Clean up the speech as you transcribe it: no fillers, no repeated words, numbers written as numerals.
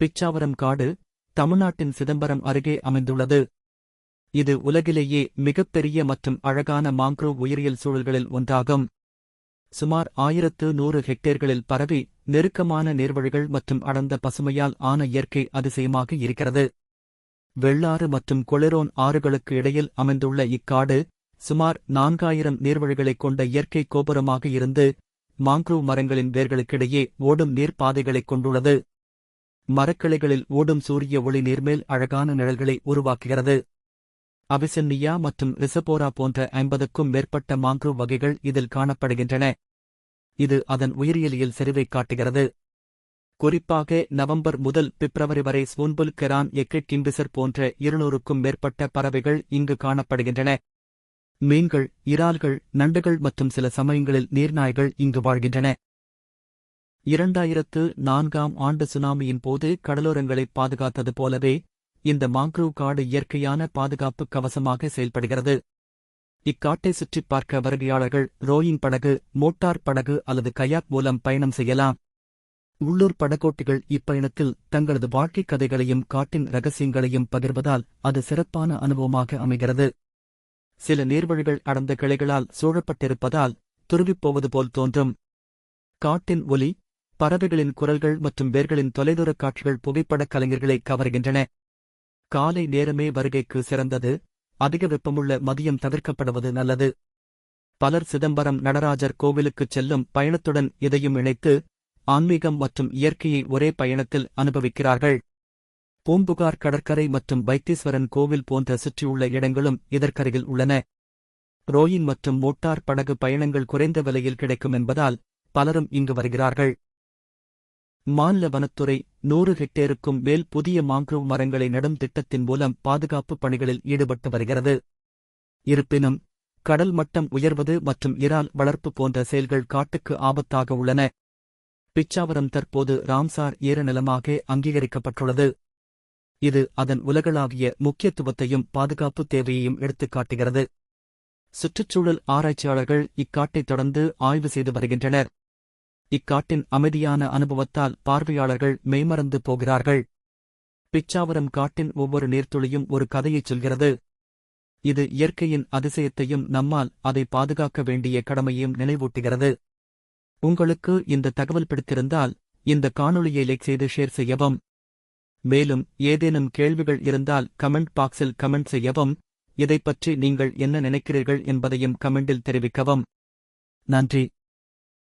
பிச்சாவரம் காடு தமிழ்நாட்டின் சிதம்பரம் அருகே அமைந்துள்ளது. இது உலகிலேயே மிகப்பெரிய மற்றும் அழகான மாங்க்ரோவ் உயிரியல் சூழல்களில் ஒன்றாகும். சுமார் 1100 ஹெக்டேர்களில் பரவி நெருக்கமான நீர்வழிகள் மற்றும் அடர்ந்த பசுமையால் ஆன இயற்கை அதிசயமாக இருக்கிறது. வெள்ளாறு மற்றும் கொளெரோன் ஆறுகளுக்கு இடையில் அமைந்துள்ள இக்காடு சுமார் 4000 நீர்வழிகளைக் கொண்ட இயற்கை கோபுரமாக இருந்து மாங்க்ரோவ் மரங்களின் வேர்களுக்கிடையே ஓடும் நீர்ப்பாதைகளைக் கொண்டுள்ளது. மரக்கிளைகளில் ஓடும் சூரிய ஒளி நீர்மேல் அழகான நிழல்களை உருவாக்குகிறது. அபிசென்னியா மற்றும் ரிசபோரா போன்ற 50க்கும் மேற்பட்ட மாங்க்ரோவ் வகைகள் இதில் காணப்படுகின்றன. இது அதன் உயிரியலியல் செறிவைக் காட்டுகிறது. குறிப்பாக நவம்பர் முதல் பிப்ரவரி வரை ஸ்வூன்புல் கெரான் எக்ரிட் கிங்பிசர் போன்ற 200க்கும் மேற்பட்ட பறவைகள் இங்கு காணப்படுகின்றன. மீன்கள், இறால்கள், நண்டுகள் மற்றும் சில சமயங்களில் நீர்நாய்கள் இங்கு வாழ்கின்றன. 2004ஆம் ஆண்டு சுனாமியின் போது கடலோரங்களைப் பாதுகாத்தது போலவே இந்த மாங்க்ரோவ் காடு இயற்கையான பாதுகாப்பு கவசமாக செயல்படுகிறது. இக்காட்டை சுற்றிப் பார்க்க வருகையாளர்கள் ரோயிங் படகு, மோட்டார் படகு அல்லது கயாக் மூலம் பயணம் செய்யலாம். உள்ளூர் படகோட்டிகள் இப்பயணத்தில் தங்களது வாழ்க்கைக் கதைகளையும் காட்டின் ரகசியங்களையும் பகிர்வதால் அது சிறப்பான அனுபவமாக அமைகிறது. சில நீர்வழிகள் அடர்ந்த கிளைகளால் சூழப்பட்டிருப்பதால் துருவிப்போவது போல் தோன்றும். காட்டின் ஒலி, பறவைகளின் குரல்கள் மற்றும் வேர்களின் தொலைதூரக் காட்சிகள் புகைப்படக் கலைஞர்களை கவர்கின்றன. காலை நேரமே வருகைக்கு சிறந்தது. அதிக வெப்பமுள்ள மதியம் தவிர்க்கப்படுவது நல்லது. பலர் சிதம்பரம் நடராஜர் கோவிலுக்குச் செல்லும் பயணத்துடன் இதையும் இணைத்து ஆன்மீகம் மற்றும் இயற்கையை ஒரே பயணத்தில் அனுபவிக்கிறார்கள். பூம்புகார் கடற்கரை மற்றும் வைத்தீஸ்வரன் கோவில் போன்ற சுற்றியுள்ள இடங்களும் இதற்கருகில் உள்ளன. ரோயிங் மற்றும் மோட்டார் படகு பயணங்கள் குறைந்த விலையில் கிடைக்கும் என்பதால் பலரும் இங்கு வருகிறார்கள். மாநில வனத்துறை 100 ஹெக்டேருக்கும் மேல் புதிய மாங்க்ரோவ் மரங்களை நடும் திட்டத்தின் மூலம் பாதுகாப்பு பணிகளில் ஈடுபட்டு வருகிறது. இருப்பினும் கடல் மட்டம் உயர்வது மற்றும் இறால் வளர்ப்பு போன்ற செயல்கள் காட்டுக்கு ஆபத்தாக உள்ளன. பிச்சாவரம் தற்போது ராம்சார் ஈரநிலமாக அங்கீகரிக்கப்பட்டுள்ளது. இது அதன் உலகளாவிய முக்கியத்துவத்தையும் பாதுகாப்பு தேவையையும் எடுத்துக்காட்டுகிறது. சுற்றுச்சூழல் ஆராய்ச்சியாளர்கள் இக்காட்டை தொடர்ந்து ஆய்வு செய்து வருகின்றனர். இக்காட்டின் அமைதியான அனுபவத்தால் பார்வையாளர்கள் மெய்மறந்து போகிறார்கள். பிச்சாவரம் காட்டின் ஒவ்வொரு நீர்த்துளியும் ஒரு கதையைச் சொல்கிறது. இது இயற்கையின் அதிசயத்தையும் நம்மால் அதை பாதுகாக்க வேண்டிய கடமையையும் நினைவூட்டுகிறது. உங்களுக்கு இந்த தகவல் பிடித்திருந்தால் இந்த காணொளியை லைக் செய்து ஷேர் செய்யவும். மேலும் ஏதேனும் கேள்விகள் இருந்தால் கமெண்ட் பாக்ஸில் கமெண்ட் செய்யவும். இதைப்பற்றி நீங்கள் என்ன நினைக்கிறீர்கள் என்பதையும் கமெண்டில் தெரிவிக்கவும். நன்றி.